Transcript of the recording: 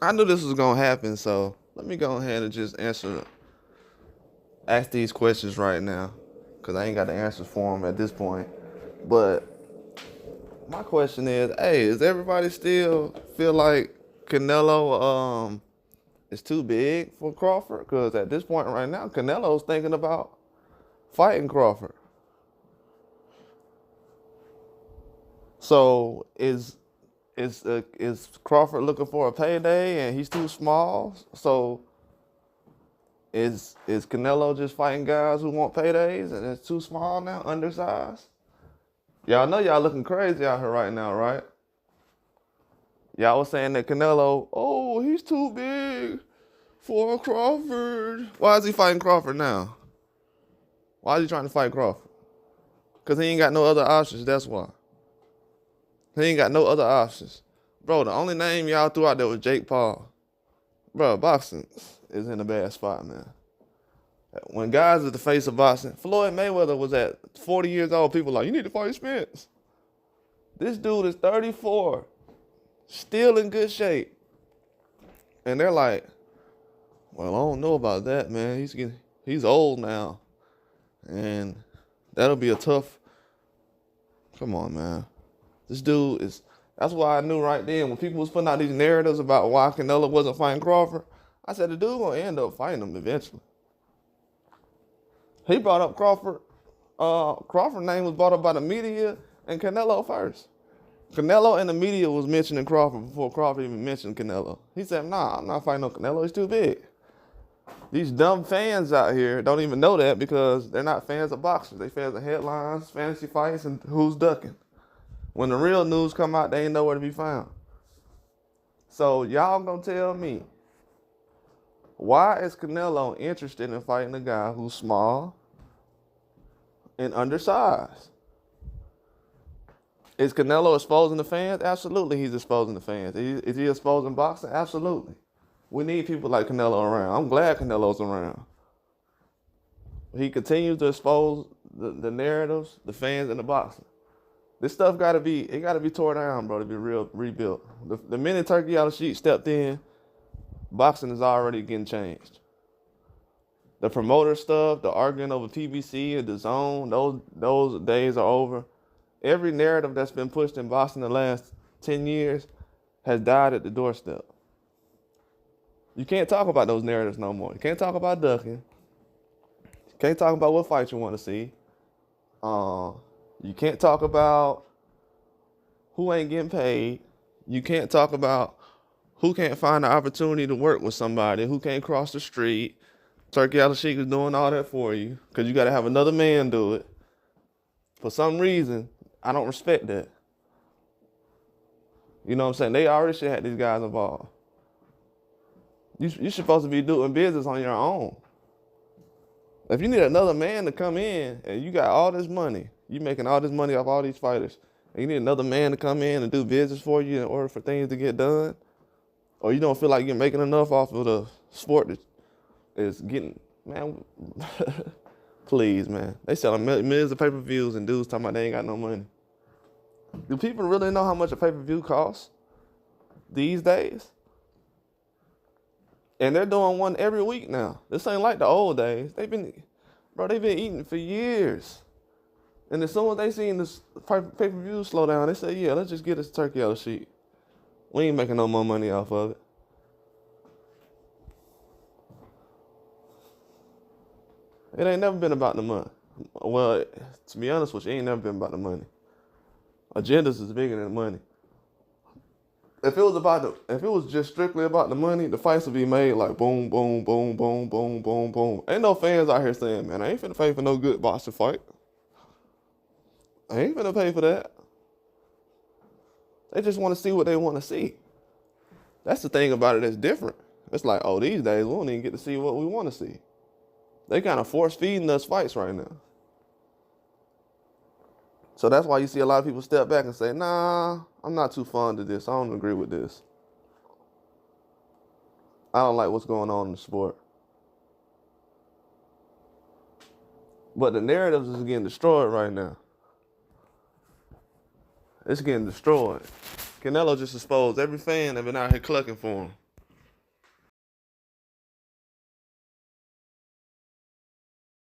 I knew this was gonna happen, so let me go ahead and just ask these questions right now, cause I ain't got the answers for them at this point. But my question is, hey, does everybody still feel like Canelo is too big for Crawford? Cause at this point right now, Canelo's thinking about fighting Crawford. So is Crawford looking for a payday and he's too small? So is Canelo just fighting guys who want paydays and it's too small now, undersized? Y'all know y'all looking crazy out here right now, right? Y'all was saying that Canelo, oh, he's too big for Crawford. Why is he fighting Crawford now? Why is he trying to fight Crawford? Because he ain't got no other options, that's why. He ain't got no other options. Bro, the only name y'all threw out there was Jake Paul. Bro, boxing is in a bad spot, man. When guys is the face of boxing, Floyd Mayweather was at 40 years old. People like, you need to fight Spence. This dude is 34, still in good shape. And they're like, well, I don't know about that, man. He's old now. And that'll be a tough, come on, man. This dude is, that's why I knew right then when people was putting out these narratives about why Canelo wasn't fighting Crawford, I said the dude gonna end up fighting him eventually. He brought up Crawford. Crawford's name was brought up by the media and Canelo first. Canelo and the media was mentioning Crawford before Crawford even mentioned Canelo. He said, nah, I'm not fighting no Canelo, he's too big. These dumb fans out here don't even know that because they're not fans of boxers. They fans of headlines, fantasy fights, and who's ducking. When the real news come out, they ain't nowhere to be found. So y'all gonna tell me, why is Canelo interested in fighting a guy who's small and undersized? Is Canelo exposing the fans? Absolutely, he's exposing the fans. Is he exposing boxing? Absolutely. We need people like Canelo around. I'm glad Canelo's around. He continues to expose the narratives, the fans, and the boxing. This stuff gotta be tore down, bro, to be rebuilt. The minute Turkey out of sheet stepped in, boxing is already getting changed. The promoter stuff, the arguing over PBC and the zone, those days are over. Every narrative that's been pushed in boxing the last 10 years has died at the doorstep. You can't talk about those narratives no more. You can't talk about ducking. You can't talk about what fight you want to see. You can't talk about who ain't getting paid. You can't talk about who can't find the opportunity to work with somebody, who can't cross the street. Turkey Al Sheikh is doing all that for you because you got to have another man do it. For some reason, I don't respect that. You know what I'm saying? They already should have these guys involved. You're supposed to be doing business on your own. If you need another man to come in and you got all this money, you making all this money off all these fighters, and you need another man to come in and do business for you in order for things to get done, or you don't feel like you're making enough off of the sport that is getting, man, please, man. They selling millions of pay-per-views and dudes talking about they ain't got no money. Do people really know how much a pay-per-view costs these days? And they're doing one every week now. This ain't like the old days. They've been eating for years. And as soon as they seen this pay-per-view slow down, they say, yeah, let's just get this turkey out of the sheet. We ain't making no more money off of it. It ain't never been about the money. Well, to be honest with you, it ain't never been about the money. Agendas is bigger than money. If it was just strictly about the money, the fights would be made like boom, boom, boom, boom, boom, boom, boom. Ain't no fans out here saying, man, I ain't finna pay for no good boxing fight. I ain't finna pay for that. They just want to see what they want to see. That's the thing about it that's different. It's like, oh, these days we don't even get to see what we want to see. They kind of force feeding us fights right now. So that's why you see a lot of people step back and say, nah, I'm not too fond of this. I don't agree with this. I don't like what's going on in the sport. But the narratives is getting destroyed right now. It's getting destroyed. Canelo just exposed every fan that been out here clucking for him.